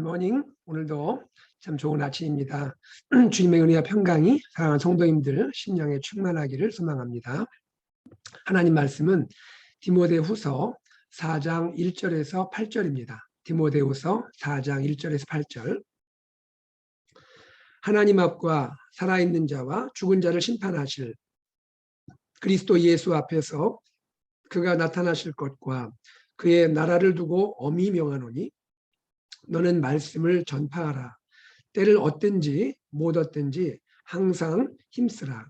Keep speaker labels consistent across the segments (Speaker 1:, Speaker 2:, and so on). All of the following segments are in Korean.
Speaker 1: 굿모닝. 오늘도 참 좋은 아침입니다. 주님의 은혜와 평강이 사랑하는 성도님들 심령에 충만하기를 소망합니다. 하나님 말씀은 디모데후서 4장 1절에서 8절입니다. 디모데후서 4장 1절에서 8절. 하나님 앞과 살아있는 자와 죽은 자를 심판하실 그리스도 예수 앞에서 그가 나타나실 것과 그의 나라를 두고 엄히 명하노니 너는 말씀을 전파하라. 때를 얻든지 못 얻든지 항상 힘쓰라.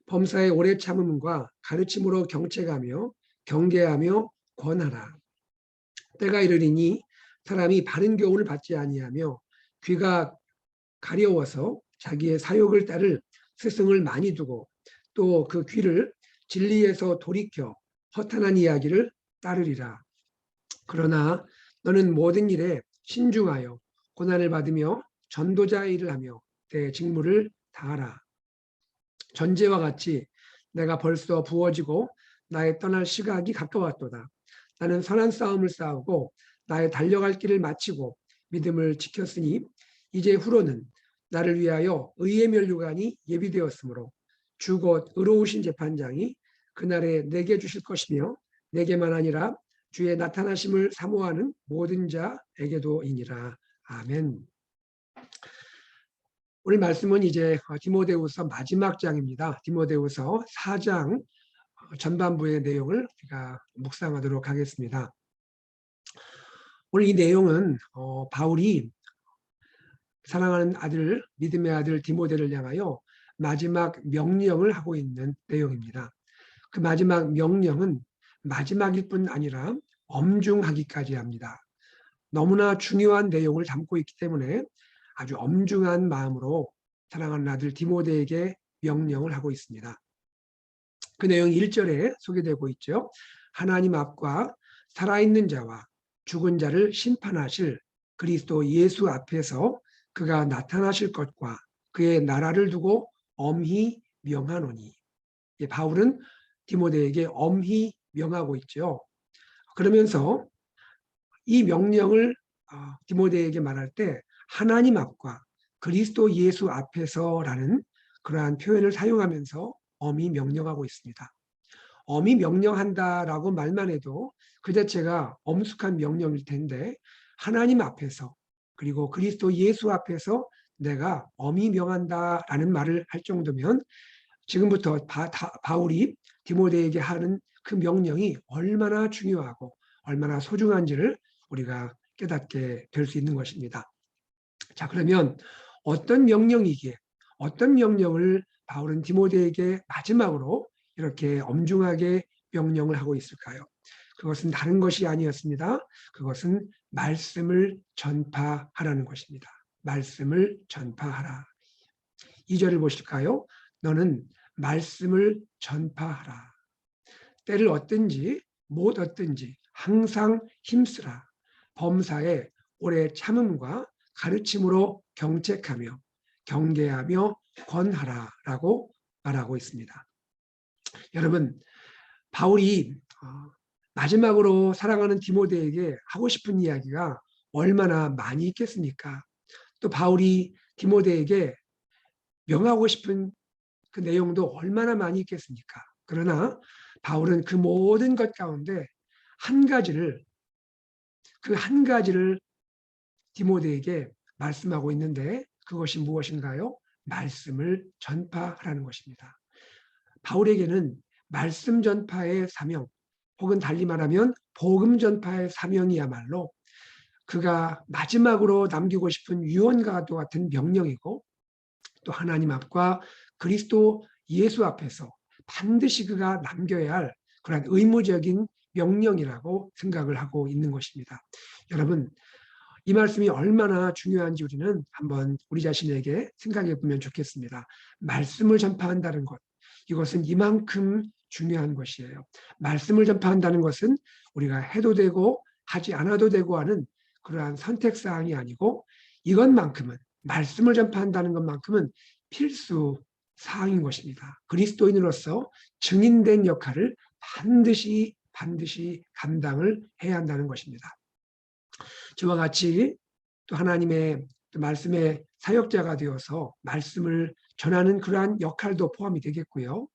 Speaker 1: 범사의 오래 참음과 가르침으로 경책하며 경계하며 권하라. 때가 이르리니 사람이 바른 교훈을 받지 아니하며 귀가 가려워서 자기의 사욕을 따를 스승을 많이 두고 또 그 귀를 진리에서 돌이켜 허탄한 이야기를 따르리라. 그러나 너는 모든 일에 신중하여 고난을 받으며 전도자의 일을 하며 내 직무를 다하라. 전제와 같이 내가 벌써 부어지고 나의 떠날 시각이 가까웠도다. 나는 선한 싸움을 싸우고 나의 달려갈 길을 마치고 믿음을 지켰으니 이제 후로는 나를 위하여 의의 면류관이 예비되었으므로 주 곧 의로우신 재판장이 그날에 내게 주실 것이며 내게만 아니라 주의 나타나심을 사모하는 모든 자에게도이니라. 아멘. 오늘 말씀은 이제 디모데후서 마지막 장입니다. 디모데후서 4장 전반부의 내용을 우리가 묵상하도록 하겠습니다. 오늘 이 내용은 바울이 사랑하는 아들, 믿음의 아들 디모데를 향하여 마지막 명령을 하고 있는 내용입니다. 그 마지막 명령은 마지막일 뿐 아니라 엄중하기까지 합니다. 너무나 중요한 내용을 담고 있기 때문에 아주 엄중한 마음으로 사랑하는 아들 디모데에게 명령을 하고 있습니다. 그 내용이 1절에 소개되고 있죠. 하나님 앞과 살아있는 자와 죽은 자를 심판하실 그리스도 예수 앞에서 그가 나타나실 것과 그의 나라를 두고 엄히 명하노니. 바울은 디모데에게 엄히 명하고 있죠. 그러면서 이 명령을 디모데에게 말할 때 하나님 앞과 그리스도 예수 앞에서라는 그러한 표현을 사용하면서 엄히 명령하고 있습니다. 엄히 명령한다라고 말만 해도 그 자체가 엄숙한 명령일 텐데 하나님 앞에서 그리고 그리스도 예수 앞에서 내가 엄히 명한다라는 말을 할 정도면 지금부터 바울이 디모데에게 하는 그 명령이 얼마나 중요하고 얼마나 소중한지를 우리가 깨닫게 될 수 있는 것입니다. 자, 그러면 어떤 명령이기에 어떤 명령을 바울은 디모데에게 마지막으로 이렇게 엄중하게 명령을 하고 있을까요? 그것은 다른 것이 아니었습니다. 그것은 말씀을 전파하라는 것입니다. 말씀을 전파하라. 2절을 보실까요? 너는 말씀을 전파하라. 때를 얻든지 못 얻든지 항상 힘쓰라. 범사에 오래 참음과 가르침으로 경책하며 경계하며 권하라라고 말하고 있습니다. 여러분, 바울이 마지막으로 사랑하는 디모데에게 하고 싶은 이야기가 얼마나 많이 있겠습니까? 또 바울이 디모데에게 명하고 싶은 그 내용도 얼마나 많이 있겠습니까? 그러나 바울은 그 모든 것 가운데 그 한 가지를 디모데에게 말씀하고 있는데 그것이 무엇인가요? 말씀을 전파하라는 것입니다. 바울에게는 말씀 전파의 사명, 혹은 달리 말하면 복음 전파의 사명이야말로 그가 마지막으로 남기고 싶은 유언과도 같은 명령이고 또 하나님 앞과 그리스도 예수 앞에서 반드시 그가 남겨야 할 그런 의무적인 명령이라고 생각을 하고 있는 것입니다. 여러분, 이 말씀이 얼마나 중요한지 우리는 한번 우리 자신에게 생각해 보면 좋겠습니다. 말씀을 전파한다는 것, 이것은 이만큼 중요한 것이에요. 말씀을 전파한다는 것은 우리가 해도 되고 하지 않아도 되고 하는 그러한 선택사항이 아니고 이것만큼은 말씀을 전파한다는 것만큼은 필수 사항인 것입니다. 그리스도인으로서 증인된 역할을 반드시 감당을 해야 한다는 것입니다. 저와 같이 또 하나님의 또 말씀의 사역자가 되어서 말씀을 전하는 그러한 역할도 포함이 되겠고요.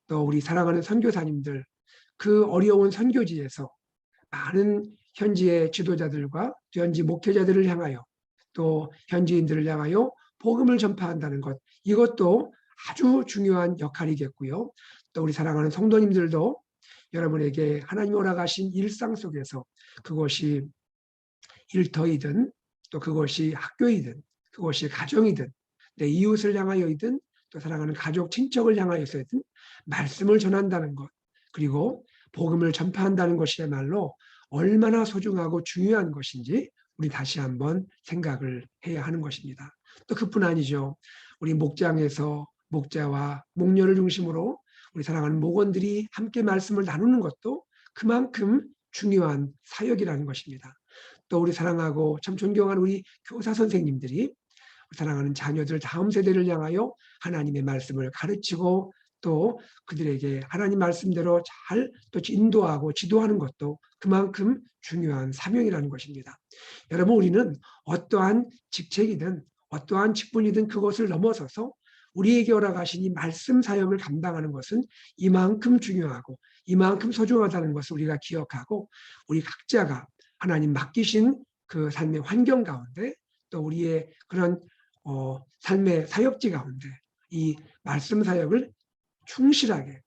Speaker 1: 또 우리 사랑하는 선교사님들, 그 어려운 선교지에서 많은 현지의 지도자들과 현지 목회자들을 향하여 또 현지인들을 향하여 복음을 전파한다는 것, 이것도 아주 중요한 역할이겠고요. 또 우리 사랑하는 성도님들도 여러분에게 하나님이 허락하신 일상 속에서 그것이 일터이든 또 그것이 학교이든 그것이 가정이든 내 이웃을 향하여이든 또 사랑하는 가족 친척을 향하여서이든 말씀을 전한다는 것, 그리고 복음을 전파한다는 것이야말로 얼마나 소중하고 중요한 것인지 우리 다시 한번 생각을 해야 하는 것입니다. 또 그뿐 아니죠. 우리 목장에서 목자와 목녀를 중심으로 우리 사랑하는 목원들이 함께 말씀을 나누는 것도 그만큼 중요한 사역이라는 것입니다. 또 우리 사랑하고 참 존경하는 우리 교사 선생님들이 사랑하는 자녀들 다음 세대를 향하여 하나님의 말씀을 가르치고 또 그들에게 하나님 말씀대로 잘 또 인도하고 지도하는 것도 그만큼 중요한 사명이라는 것입니다. 여러분, 우리는 어떠한 직책이든 어떠한 직분이든 그것을 넘어서서 우리에게 허락하신 이 말씀 사역을 감당하는 것은 이만큼 중요하고 이만큼 소중하다는 것을 우리가 기억하고 우리 각자가 하나님 맡기신 그 삶의 환경 가운데 또 우리의 그런 삶의 사역지 가운데 이 말씀 사역을 충실하게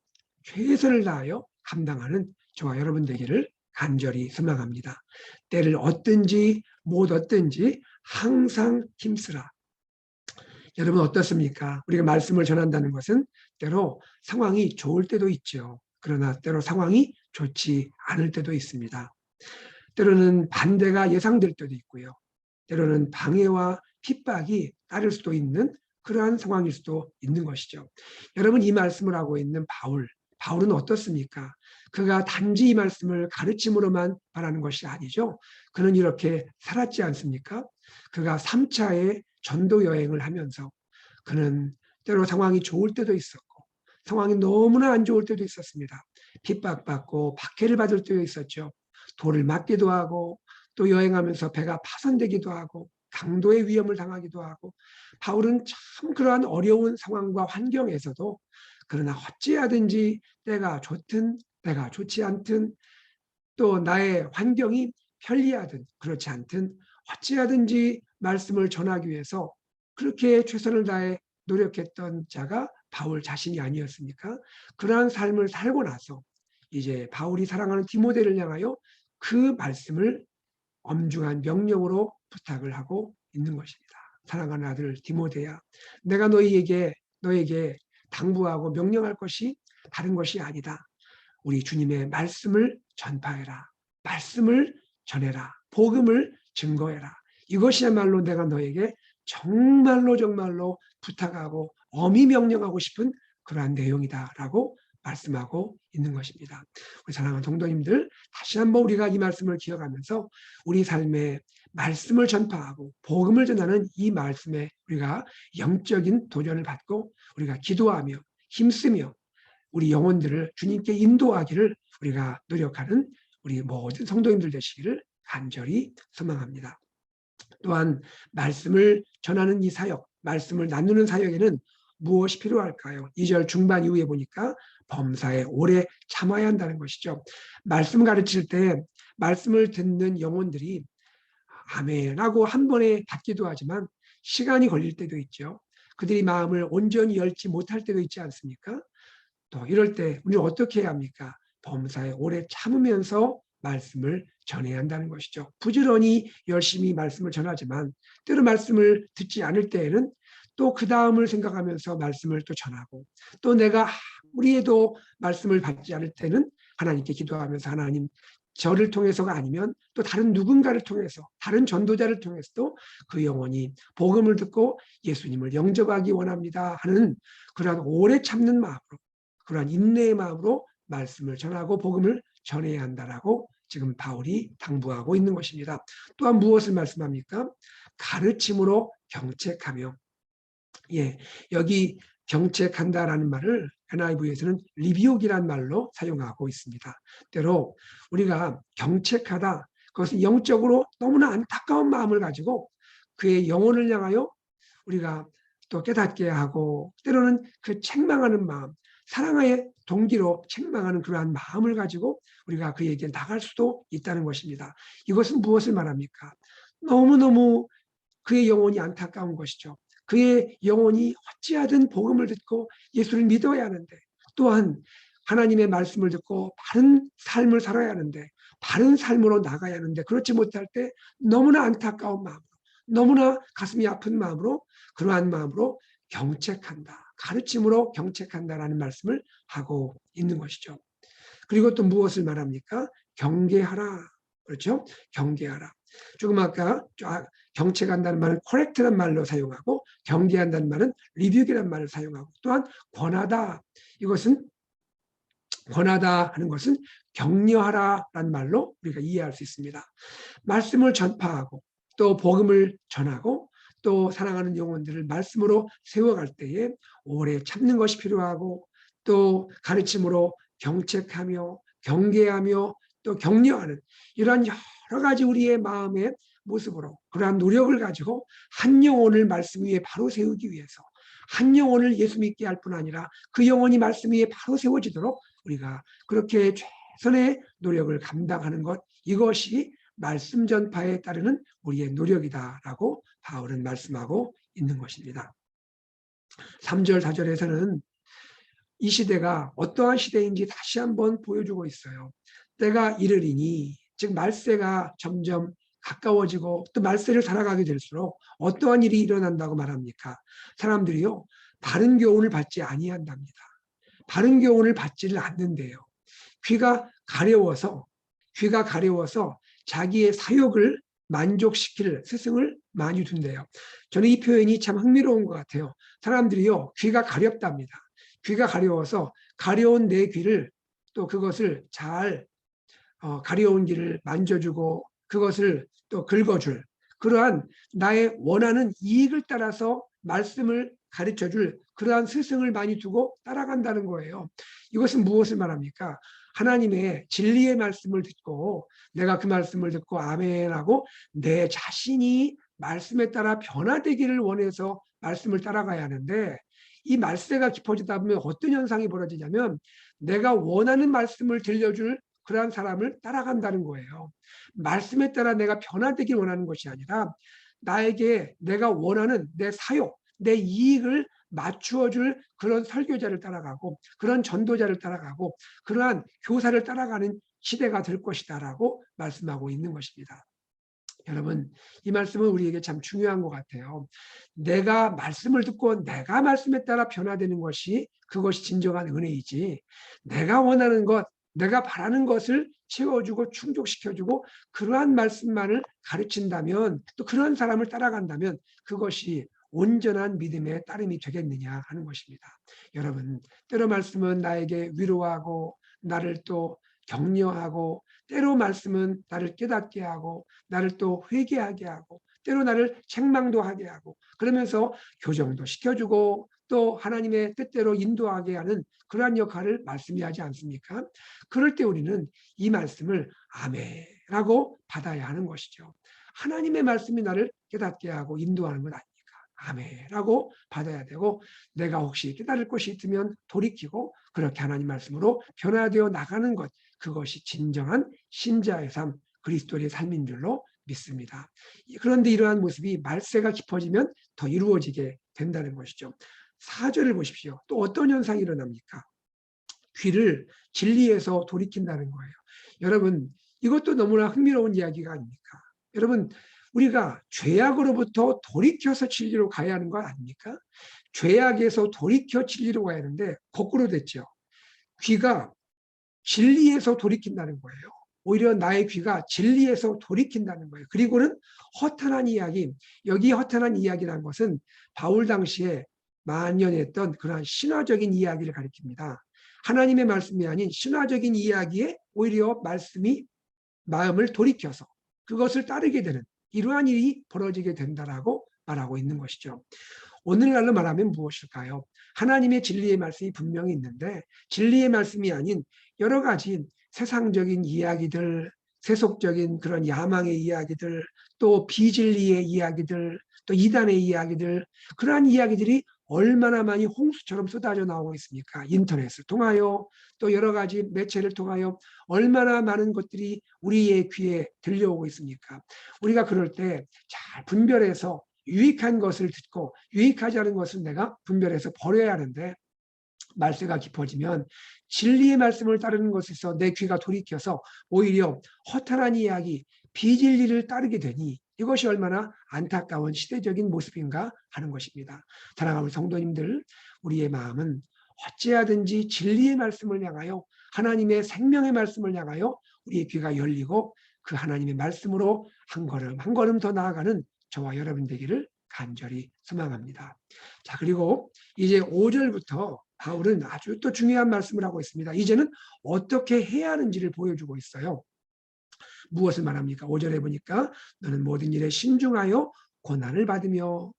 Speaker 1: 최선을 다하여 감당하는 저와 여러분 되기를 간절히 소망합니다. 때를 얻든지 못 얻든지 항상 힘쓰라. 여러분 어떻습니까? 우리가 말씀을 전한다는 것은 때로 상황이 좋을 때도 있죠. 그러나 때로 상황이 좋지 않을 때도 있습니다. 때로는 반대가 예상될 때도 있고요. 때로는 방해와 핍박이 따를 수도 있는 그러한 상황일 수도 있는 것이죠. 여러분, 이 말씀을 하고 있는 바울은 어떻습니까? 그가 단지 이 말씀을 가르침으로만 말하는 것이 아니죠. 그는 이렇게 살았지 않습니까? 그가 3차의 전도 여행을 하면서 그는 때로 상황이 좋을 때도 있었고 상황이 너무나 안 좋을 때도 있었습니다. 핍박받고 박해를 받을 때도 있었죠. 돌을 맞기도 하고 또 여행하면서 배가 파손되기도 하고 강도의 위험을 당하기도 하고 바울은 참 그러한 어려운 상황과 환경에서도 그러나 어찌하든지 때가 좋든 때가 좋지 않든 또 나의 환경이 편리하든 그렇지 않든 어찌하든지 말씀을 전하기 위해서 그렇게 최선을 다해 노력했던 자가 바울 자신이 아니었습니까? 그러한 삶을 살고 나서 이제 바울이 사랑하는 디모데를 향하여 그 말씀을 엄중한 명령으로 부탁을 하고 있는 것입니다. 사랑하는 아들 디모데야, 내가 너에게 당부하고 명령할 것이 다른 것이 아니다. 우리 주님의 말씀을 전파해라. 말씀을 전해라. 복음을 증거해라. 이것이야말로 내가 너에게 정말로 부탁하고 엄히 명령하고 싶은 그러한 내용이다라고 말씀하고 있는 것입니다. 우리 사랑하는 성도님들, 다시 한번 우리가 이 말씀을 기억하면서 우리 삶에 말씀을 전파하고 복음을 전하는 이 말씀에 우리가 영적인 도전을 받고 우리가 기도하며 힘쓰며 우리 영혼들을 주님께 인도하기를 우리가 노력하는 우리 모든 성도님들 되시기를 간절히 소망합니다. 또한 말씀을 전하는 이 사역, 말씀을 나누는 사역에는 무엇이 필요할까요? 2절 중반 이후에 보니까 범사에 오래 참아야 한다는 것이죠. 말씀 가르칠 때 말씀을 듣는 영혼들이 아멘 하고 한 번에 받기도 하지만 시간이 걸릴 때도 있죠. 그들이 마음을 온전히 열지 못할 때도 있지 않습니까? 또 이럴 때 우리는 어떻게 해야 합니까? 범사에 오래 참으면서 말씀을 전해야 한다는 것이죠. 부지런히 열심히 말씀을 전하지만 때로 말씀을 듣지 않을 때에는 또 그 다음을 생각하면서 말씀을 또 전하고 또 내가 우리에도 말씀을 받지 않을 때는 하나님께 기도하면서 하나님 저를 통해서가 아니면 또 다른 누군가를 통해서 다른 전도자를 통해서도 그 영혼이 복음을 듣고 예수님을 영접하기 원합니다 하는 그러한 오래 참는 마음으로 그러한 인내의 마음으로 말씀을 전하고 복음을 전해야 한다라고 지금 바울이 당부하고 있는 것입니다. 또한 무엇을 말씀합니까? 가르침으로 경책하며 여기 경책한다라는 말을 NIV에서는 리비옥이라는 말로 사용하고 있습니다. 때로 우리가 경책하다 그것은 영적으로 너무나 안타까운 마음을 가지고 그의 영혼을 향하여 우리가 또 깨닫게 하고, 때로는 그 책망하는 마음, 사랑의 동기로 책망하는 그러한 마음을 가지고 우리가 그에게 나갈 수도 있다는 것입니다. 이것은 무엇을 말합니까? 너무너무 그의 영혼이 안타까운 것이죠. 그의 영혼이 어찌하든 복음을 듣고 예수를 믿어야 하는데, 또한 하나님의 말씀을 듣고 바른 삶을 살아야 하는데, 바른 삶으로 나가야 하는데, 그렇지 못할 때 너무나 안타까운 마음으로, 너무나 가슴이 아픈 마음으로, 그러한 마음으로 경책한다, 가르침으로 경책한다라는 말씀을 하고 있는 것이죠. 그리고 또 무엇을 말합니까? 경계하라. 그렇죠? 경계하라. 조금 아까 경책한다는 말은 correct란 말로 사용하고, 경계한다는 말은 rebuke란 말을 사용하고, 또한 권하다. 이것은 권하다 하는 것은 격려하라라는 말로 우리가 이해할 수 있습니다. 말씀을 전파하고 또 복음을 전하고 또 사랑하는 영혼들을 말씀으로 세워갈 때에 오래 참는 것이 필요하고, 또 가르침으로 경책하며 경계하며 또 격려하는 이러한 여러 가지 우리의 마음의 모습으로, 그러한 노력을 가지고 한 영혼을 말씀 위에 바로 세우기 위해서, 한 영혼을 예수 믿게 할 뿐 아니라 그 영혼이 말씀 위에 바로 세워지도록 우리가 그렇게 최선의 노력을 감당하는 것, 이것이 말씀 전파에 따르는 우리의 노력이다라고 바울은 말씀하고 있는 것입니다. 3절, 4절에서는 이 시대가 어떠한 시대인지 다시 한번 보여주고 있어요. 때가 이르리니, 즉 말세가 점점 가까워지고 또 말세를 살아가게 될수록 어떠한 일이 일어난다고 말합니까? 사람들이요, 바른 교훈을 받지 아니한답니다. 바른 교훈을 받지를 않는데요. 귀가 가려워서 자기의 사욕을 만족시킬 스승을 많이 둔대요. 저는 이 표현이 참 흥미로운 것 같아요. 사람들이요, 귀가 가렵답니다. 귀가 가려워서 가려운 내 귀를, 또 그것을 잘 가려운 귀를 만져주고 그것을 또 긁어줄, 그러한 나의 원하는 이익을 따라서 말씀을 가르쳐줄 그러한 스승을 많이 두고 따라간다는 거예요. 이것은 무엇을 말합니까? 하나님의 진리의 말씀을 듣고 내가 그 말씀을 듣고 아멘하고 내 자신이 말씀에 따라 변화되기를 원해서 말씀을 따라가야 하는데, 이 말세가 깊어지다 보면 어떤 현상이 벌어지냐면 내가 원하는 말씀을 들려줄 그러한 사람을 따라간다는 거예요. 말씀에 따라 내가 변화되길 원하는 것이 아니라 나에게 내가 원하는 내 사욕, 내 이익을 맞추어줄 그런 설교자를 따라가고 그런 전도자를 따라가고 그러한 교사를 따라가는 시대가 될 것이다라고 말씀하고 있는 것입니다. 여러분, 이 말씀은 우리에게 참 중요한 것 같아요. 내가 말씀을 듣고 내가 말씀에 따라 변화되는 것이, 그것이 진정한 은혜이지, 내가 원하는 것, 내가 바라는 것을 채워주고 충족시켜주고 그러한 말씀만을 가르친다면, 또 그런 사람을 따라간다면 그것이 온전한 믿음의 따름이 되겠느냐 하는 것입니다. 여러분, 때로 말씀은 나에게 위로하고 나를 또 격려하고, 때로 말씀은 나를 깨닫게 하고 나를 또 회개하게 하고 때로 나를 책망도 하게 하고, 그러면서 교정도 시켜주고 또 하나님의 뜻대로 인도하게 하는 그러한 역할을 말씀이 하지 않습니까? 그럴 때 우리는 이 말씀을 아멘라고 받아야 하는 것이죠. 하나님의 말씀이 나를 깨닫게 하고 인도하는 것 아닙니까? 아멘라고 받아야 되고, 내가 혹시 깨달을 것이 있으면 돌이키고 그렇게 하나님 말씀으로 변화되어 나가는 것, 그것이 진정한 신자의 삶, 그리스도의 삶인 줄로 믿습니다. 그런데 이러한 모습이 말세가 깊어지면 더 이루어지게 된다는 것이죠. 4절을 보십시오. 또 어떤 현상이 일어납니까? 귀를 진리에서 돌이킨다는 거예요. 여러분, 이것도 너무나 흥미로운 이야기가 아닙니까? 여러분, 우리가 죄악으로부터 돌이켜서 진리로 가야 하는 거 아닙니까? 죄악에서 돌이켜 진리로 가야 하는데 거꾸로 됐죠. 귀가 진리에서 돌이킨다는 거예요. 오히려 나의 귀가 진리에서 돌이킨다는 거예요. 그리고는 허탄한 이야기, 여기 허탄한 이야기라는 것은 바울 당시에 만연했던 그러한 신화적인 이야기를 가리킵니다. 하나님의 말씀이 아닌 신화적인 이야기에 오히려 말씀이 마음을 돌이켜서 그것을 따르게 되는 이러한 일이 벌어지게 된다라고 말하고 있는 것이죠. 오늘날로 말하면 무엇일까요? 하나님의 진리의 말씀이 분명히 있는데 진리의 말씀이 아닌 여러 가지 세상적인 이야기들, 세속적인 그런 야망의 이야기들, 또 비진리의 이야기들, 또 이단의 이야기들, 그러한 이야기들이 얼마나 많이 홍수처럼 쏟아져 나오고 있습니까? 인터넷을 통하여 또 여러 가지 매체를 통하여 얼마나 많은 것들이 우리의 귀에 들려오고 있습니까? 우리가 그럴 때 잘 분별해서 유익한 것을 듣고 유익하지 않은 것은 내가 분별해서 버려야 하는데, 말세가 깊어지면 진리의 말씀을 따르는 것에서 내 귀가 돌이켜서 오히려 허탄한 이야기, 비진리를 따르게 되니 이것이 얼마나 안타까운 시대적인 모습인가 하는 것입니다. 사랑하는 성도님들, 우리의 마음은 어찌하든지 진리의 말씀을 향하여, 하나님의 생명의 말씀을 향하여 우리의 귀가 열리고 그 하나님의 말씀으로 한 걸음 한 걸음 더 나아가는 저와 여러분 되기를 간절히 소망합니다. 자, 그리고 이제 5절부터 바울은 아주 또 중요한 말씀을 하고 있습니다. 이제는 어떻게 해야 하는지를 보여주고 있어요. 무엇을 말합니까? 5절에 보니까 너는 모든 일에 신중하여 고난을 받으며.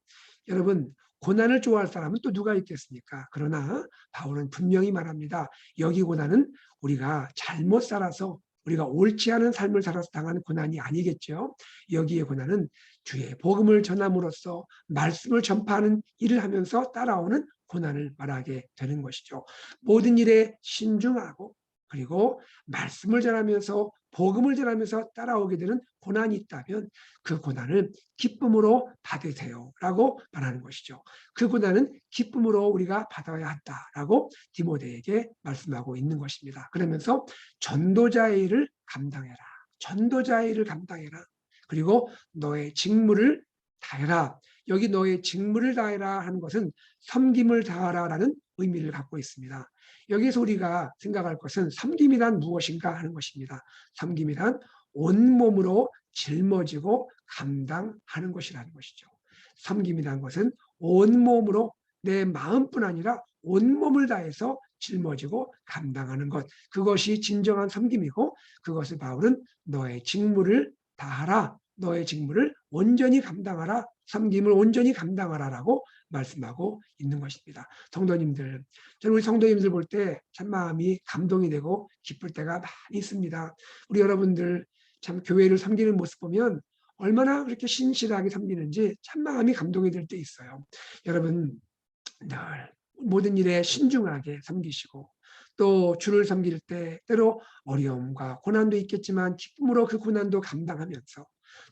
Speaker 1: 여러분, 고난을 좋아할 사람은 또 누가 있겠습니까? 그러나 바울은 분명히 말합니다. 여기 고난은 우리가 잘못 살아서, 우리가 옳지 않은 삶을 살아서 당하는 고난이 아니겠죠. 여기의 고난은 주의 복음을 전함으로써 말씀을 전파하는 일을 하면서 따라오는 고난을 말하게 되는 것이죠. 모든 일에 신중하고, 그리고 말씀을 전하면서 복음을 전하면서 따라오게 되는 고난이 있다면 그 고난을 기쁨으로 받으세요라고 말하는 것이죠. 그 고난은 기쁨으로 우리가 받아야 한다라고 디모데에게 말씀하고 있는 것입니다. 그러면서 전도자의 일을 감당해라. 전도자의 일을 감당해라. 그리고 너의 직무를 다해라. 여기 너의 직무를 다해라 하는 것은 섬김을 다하라라는 의미를 갖고 있습니다. 여기서 우리가 생각할 것은 섬김이란 무엇인가 하는 것입니다. 섬김이란 온몸으로 짊어지고 감당하는 것이라는 것이죠. 섬김이란 것은 온몸으로, 내 마음뿐 아니라 온몸을 다해서 짊어지고 감당하는 것, 그것이 진정한 섬김이고, 그것을 바울은 너의 직무를 다하라, 너의 직무를 온전히 감당하라, 섬김을 온전히 감당하라라고 말씀하고 있는 것입니다. 성도님들, 저는 우리 성도님들 볼 때 참 마음이 감동이 되고 기쁠 때가 많이 있습니다. 우리 여러분들 참 교회를 섬기는 모습 보면 얼마나 그렇게 신실하게 섬기는지 참 마음이 감동이 될 때 있어요. 여러분, 늘 모든 일에 신중하게 섬기시고, 또 주를 섬길 때 때로 어려움과 고난도 있겠지만 기쁨으로 그 고난도 감당하면서,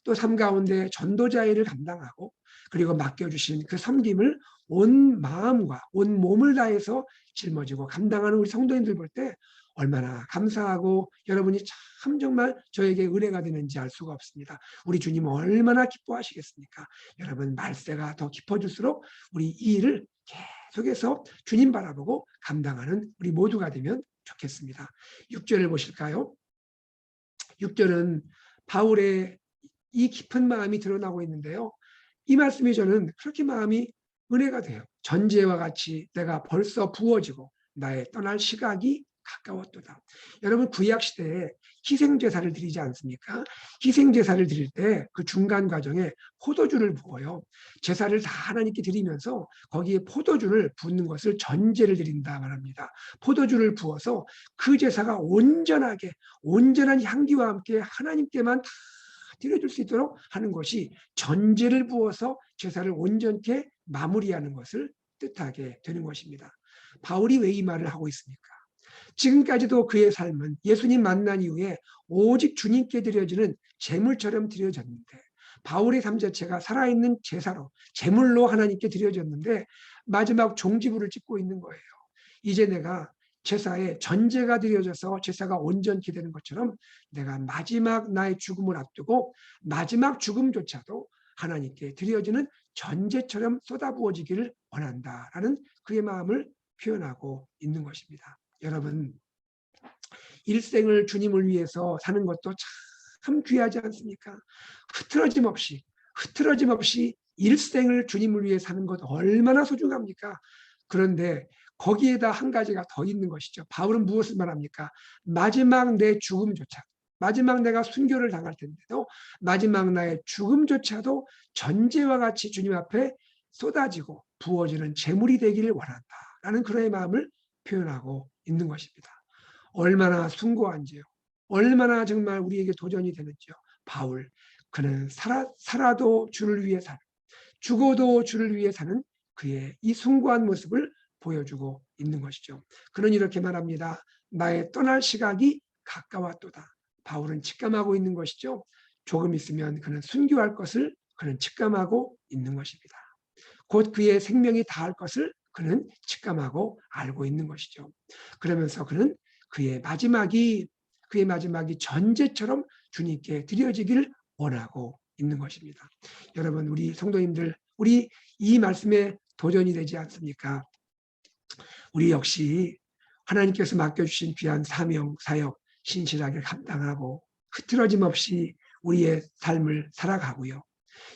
Speaker 1: 또 삶 가운데 전도자의 일을 감당하고, 그리고 맡겨주신 그 섬김을 온 마음과 온 몸을 다해서 짊어지고 감당하는 우리 성도님들 볼 때 얼마나 감사하고 여러분이 참 정말 저에게 은혜가 되는지 알 수가 없습니다. 우리 주님 얼마나 기뻐하시겠습니까? 여러분, 말세가 더 깊어질수록 우리 이 일을 계속해서 주님 바라보고 감당하는 우리 모두가 되면 좋겠습니다. 6절을 보실까요? 6절은 바울의 이 깊은 마음이 드러나고 있는데요. 이 말씀이 저는 그렇게 마음이 은혜가 돼요. 전제와 같이 내가 벌써 부어지고 나의 떠날 시각이 가까웠도다. 여러분, 구약 시대에 희생제사를 드리지 않습니까? 희생제사를 드릴 때 그 중간 과정에 포도주를 부어요. 제사를 다 하나님께 드리면서 거기에 포도주를 붓는 것을 전제를 드린다 말합니다. 포도주를 부어서 그 제사가 온전하게, 온전한 향기와 함께 하나님께만 다 드려줄 수 있도록 하는 것이, 전제를 부어서 제사를 온전케 마무리하는 것을 뜻하게 되는 것입니다. 바울이 왜 이 말을 하고 있습니까? 지금까지도 그의 삶은 예수님 만난 이후에 오직 주님께 드려지는 제물처럼 드려졌는데, 바울의 삶 자체가 살아있는 제사로, 제물로 하나님께 드려졌는데 마지막 종지부를 찍고 있는 거예요. 이제 내가 제사에 전제가 드려져서 제사가 온전히 되는 것처럼 내가 마지막 나의 죽음을 앞두고 마지막 죽음조차도 하나님께 드려지는 전제처럼 쏟아부어지기를 원한다라는 그의 마음을 표현하고 있는 것입니다. 여러분, 일생을 주님을 위해서 사는 것도 참 귀하지 않습니까? 흐트러짐 없이 일생을 주님을 위해 사는 것 얼마나 소중합니까? 그런데 거기에다 한 가지가 더 있는 것이죠. 바울은 무엇을 말합니까? 마지막 내 죽음조차, 마지막 내가 순교를 당할 텐데도 마지막 나의 죽음조차도 전제와 같이 주님 앞에 쏟아지고 부어지는 제물이 되기를 원한다라는 그의 마음을 표현하고 있는 것입니다. 얼마나 숭고한지요. 얼마나 정말 우리에게 도전이 되는지요. 바울, 그는 살아도 주를 위해 살고 죽어도 주를 위해 사는 그의 이 숭고한 모습을 보여주고 있는 것이죠. 그는 이렇게 말합니다. 나의 떠날 시각이 가까웠도다. 바울은 직감하고 있는 것이죠. 조금 있으면 그는 순교할 것을 그는 직감하고 있는 것입니다. 곧 그의 생명이 다할 것을 그는 직감하고 알고 있는 것이죠. 그러면서 그는 그의 마지막이 전제처럼 주님께 드려지기를 원하고 있는 것입니다. 여러분, 우리 성도님들, 우리 이 말씀에 도전이 되지 않습니까? 우리 역시 하나님께서 맡겨주신 귀한 사명, 사역 신실하게 감당하고 흐트러짐 없이 우리의 삶을 살아가고요.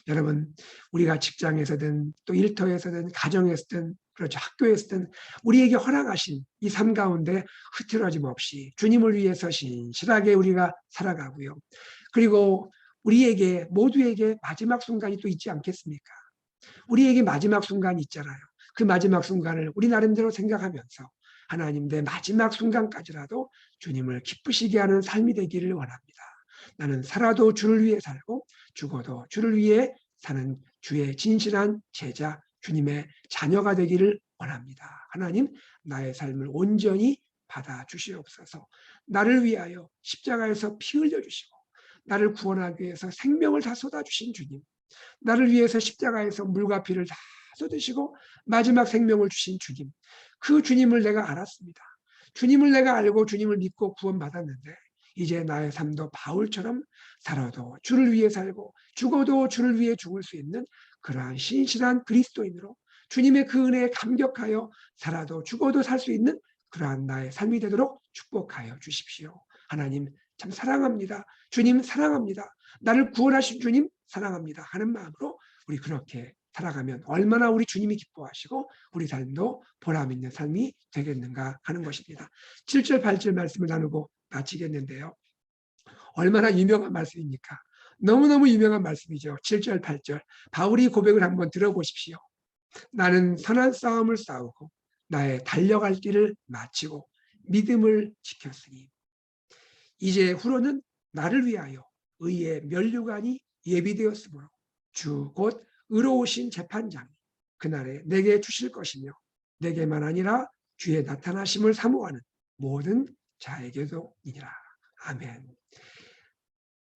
Speaker 1: 여러분, 우리가 직장에서든 또 일터에서든 가정에서든 그렇죠, 학교에서든 우리에게 허락하신 이 삶 가운데 흐트러짐 없이 주님을 위해서 신실하게 우리가 살아가고요. 그리고 우리에게 모두에게 마지막 순간이 또 있지 않겠습니까? 우리에게 마지막 순간이 있잖아요. 그 마지막 순간을 우리 나름대로 생각하면서 하나님, 내 마지막 순간까지라도 주님을 기쁘시게 하는 삶이 되기를 원합니다. 나는 살아도 주를 위해 살고 죽어도 주를 위해 사는 주의 진실한 제자, 주님의 자녀가 되기를 원합니다. 하나님, 나의 삶을 온전히 받아주시옵소서. 나를 위하여 십자가에서 피 흘려주시고 나를 구원하기 위해서 생명을 다 쏟아주신 주님, 나를 위해서 십자가에서 물과 피를 다 쏟으시고 마지막 생명을 주신 주님, 그 주님을 내가 알았습니다. 주님을 내가 알고 주님을 믿고 구원받았는데 이제 나의 삶도 바울처럼 살아도 주를 위해 살고 죽어도 주를 위해 죽을 수 있는 그러한 신실한 그리스도인으로 주님의 그 은혜에 감격하여 살아도 죽어도 살 수 있는 그러한 나의 삶이 되도록 축복하여 주십시오. 하나님, 참 사랑합니다. 주님 사랑합니다. 나를 구원하신 주님 사랑합니다 하는 마음으로 우리 그렇게 살아가면 얼마나 우리 주님이 기뻐하시고 우리 삶도 보람 있는 삶이 되겠는가 하는 것입니다. 7절 8절 말씀을 나누고 마치겠는데요. 얼마나 유명한 말씀입니까? 너무너무 유명한 말씀이죠. 7절 8절 바울이 고백을 한번 들어보십시오. 나는 선한 싸움을 싸우고 나의 달려갈 길을 마치고 믿음을 지켰으니 이제 후로는 나를 위하여 의의 면류관이 예비되었으므로 주 곧 의로우신 재판장이 그날에 내게 주실 것이며 내게만 아니라 주의 나타나심을 사모하는 모든 자에게도이니라. 아멘.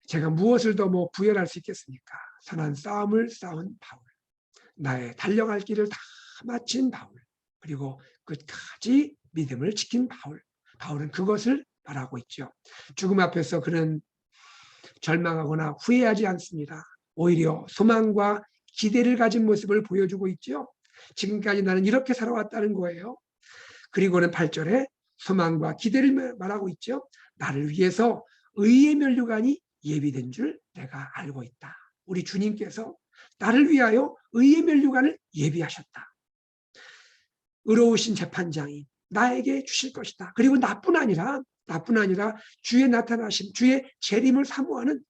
Speaker 1: 제가 무엇을 더 부연할 수 있겠습니까? 선한 싸움을 싸운 바울, 나의 달려갈 길을 다 마친 바울, 그리고 끝까지 믿음을 지킨 바울. 바울은 그것을 말하고 있죠. 죽음 앞에서 그는 절망하거나 후회하지 않습니다. 오히려 소망과 기대를 가진 모습을 보여주고 있죠. 지금까지 나는 이렇게 살아왔다는 거예요. 그리고는 8절에 소망과 기대를 말하고 있죠. 나를 위해서 의의 면류관이 예비된 줄 내가 알고 있다. 우리 주님께서 나를 위하여 의의 면류관을 예비하셨다. 의로우신 재판장이 나에게 주실 것이다. 그리고 나뿐 아니라 주의 나타나심, 주의 재림을 사모하는,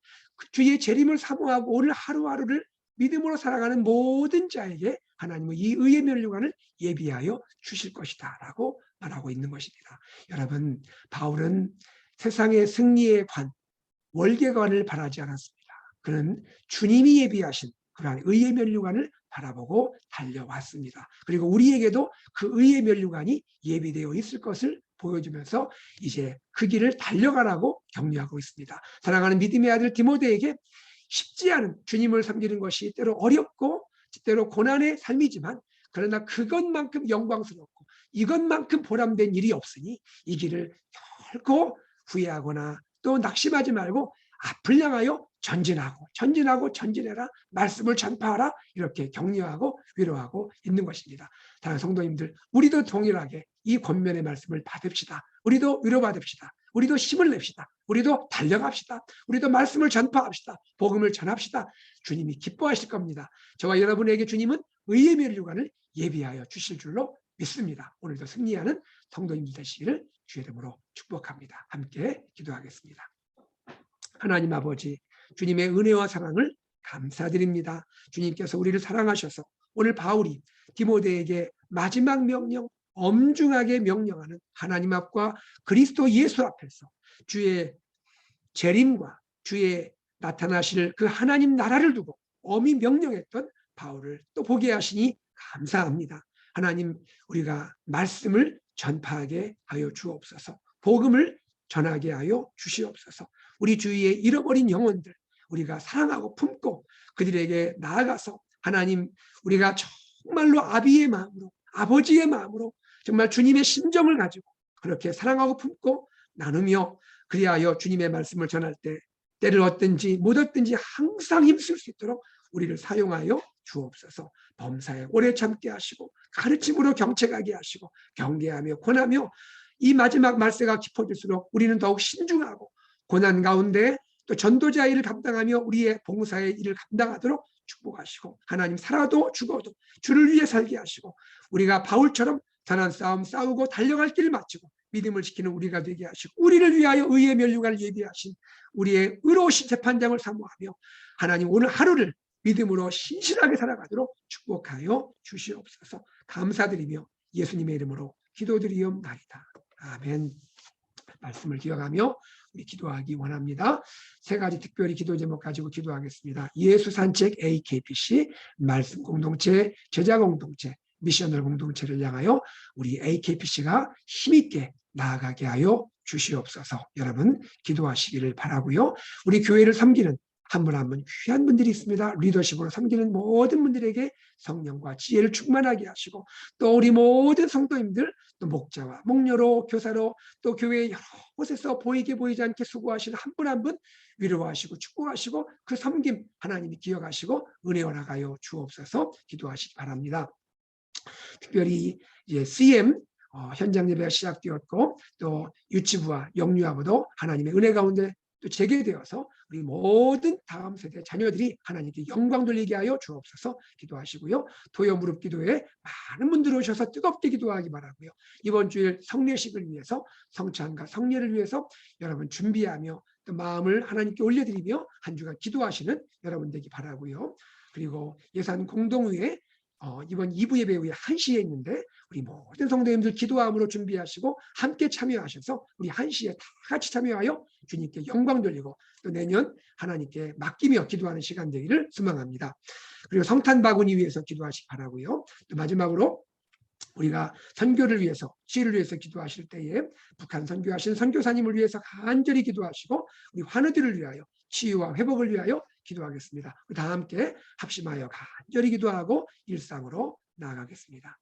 Speaker 1: 주의 재림을 사모하고 오늘 하루하루를 믿음으로 살아가는 모든 자에게 하나님은 이 의의 면류관을 예비하여 주실 것이다 라고 말하고 있는 것입니다. 여러분, 바울은 세상의 승리의 관, 월계관을 바라지 않았습니다. 그는 주님이 예비하신 그러한 의의 면류관을 바라보고 달려왔습니다. 그리고 우리에게도 그 의의 면류관이 예비되어 있을 것을 보여주면서 이제 그 길을 달려가라고 격려하고 있습니다. 사랑하는 믿음의 아들 디모데에게 쉽지 않은 주님을 섬기는 것이 때로 어렵고 때로 고난의 삶이지만 그러나 그것만큼 영광스럽고 이것만큼 보람된 일이 없으니 이 길을 결코 후회하거나 또 낙심하지 말고 앞을 향하여 전진해라. 말씀을 전파하라. 이렇게 격려하고 위로하고 있는 것입니다. 다른 성도님들, 우리도 동일하게 이 권면의 말씀을 받읍시다. 우리도 위로받읍시다. 우리도 힘을 냅시다. 우리도 달려갑시다. 우리도 말씀을 전파합시다. 복음을 전합시다. 주님이 기뻐하실 겁니다. 저와 여러분에게 주님은 의의 면류관을 예비하여 주실 줄로 믿습니다. 오늘도 승리하는 성도님들 되시기를 주의 이름으로 축복합니다. 함께 기도하겠습니다. 하나님 아버지, 주님의 은혜와 사랑을 감사드립니다. 주님께서 우리를 사랑하셔서 오늘 바울이 디모데에게 마지막 명령, 엄중하게 명령하는 하나님 앞과 그리스도 예수 앞에서 주의 재림과 주의 나타나실 그 하나님 나라를 두고 엄히 명령했던 바울을 또 보게 하시니 감사합니다. 하나님, 우리가 말씀을 전파하게 하여 주옵소서. 복음을 전하게 하여 주시옵소서. 우리 주위에 잃어버린 영혼들 우리가 사랑하고 품고 그들에게 나아가서 하나님, 우리가 정말로 아비의 마음으로, 아버지의 마음으로 정말 주님의 심정을 가지고 그렇게 사랑하고 품고 나누며 그리하여 주님의 말씀을 전할 때 때를 얻든지 못 얻든지 항상 힘쓸 수 있도록 우리를 사용하여 주옵소서. 범사에 오래 참게 하시고 가르침으로 경책하게 하시고 경계하며 권하며 이 마지막 말세가 깊어질수록 우리는 더욱 신중하고 고난 가운데 또 전도자의 일을 감당하며 우리의 봉사의 일을 감당하도록 축복하시고 하나님, 살아도 죽어도 주를 위해 살게 하시고 우리가 바울처럼 선한 싸움 싸우고 달려갈 길을 마치고 믿음을 지키는 우리가 되게 하시고 우리를 위하여 의의 면류관을 예비하신 우리의 의로우신 재판장을 사모하며 하나님, 오늘 하루를 믿음으로 신실하게 살아가도록 축복하여 주시옵소서. 감사드리며 예수님의 이름으로 기도드리옵나이다. 아멘. 말씀을 기억하며 우리 기도하기 원합니다. 세 가지 특별히 기도 제목 가지고 기도하겠습니다. 예수 산책 AKPC, 말씀 공동체, 제자 공동체, 미셔널 공동체를 향하여 우리 AKPC가 힘있게 나아가게 하여 주시옵소서. 여러분 기도하시기를 바라고요. 우리 교회를 섬기는 한 분 한 분 귀한 분들이 있습니다. 리더십으로 섬기는 모든 분들에게 성령과 지혜를 충만하게 하시고 또 우리 모든 성도님들 또 목자와 목녀로 교사로 또 교회 여러 곳에서 보이게 보이지 않게 수고하시는 한 분 한 분 위로하시고 축복하시고 그 섬김 하나님이 기억하시고 은혜 허락하여 주옵소서. 기도하시기 바랍니다. 특별히 이제 CM 현장 예배가 시작되었고 또 유치부와 영유아부도 하나님의 은혜 가운데 또 재개되어서 우리 모든 다음 세대 자녀들이 하나님께 영광 돌리게 하여 주옵소서. 기도하시고요. 토요 무릎 기도에 많은 분들 오셔서 뜨겁게 기도하기 바라고요. 이번 주일 성례식을 위해서 성찬과 성례를 위해서 여러분 준비하며 또 마음을 하나님께 올려드리며 한 주간 기도하시는 여러분 되기 바라고요. 그리고 예산 공동회에 이번 2부 예배 후에 1시에 있는데 우리 모든 성도님들 기도함으로 준비하시고 함께 참여하셔서 우리 1시에 다 같이 참여하여 주님께 영광 돌리고 또 내년 하나님께 맡기며 기도하는 시간 되기를 소망합니다. 그리고 성탄 바구니 위해서 기도하시기 바라고요. 또 마지막으로 우리가 선교를 위해서, 치유를 위해서 기도하실 때에 북한 선교하신 선교사님을 위해서 간절히 기도하시고 우리 환우들을 위하여 치유와 회복을 위하여 기도하겠습니다. 다 함께 합심하여 간절히 기도하고 일상으로 나아가겠습니다.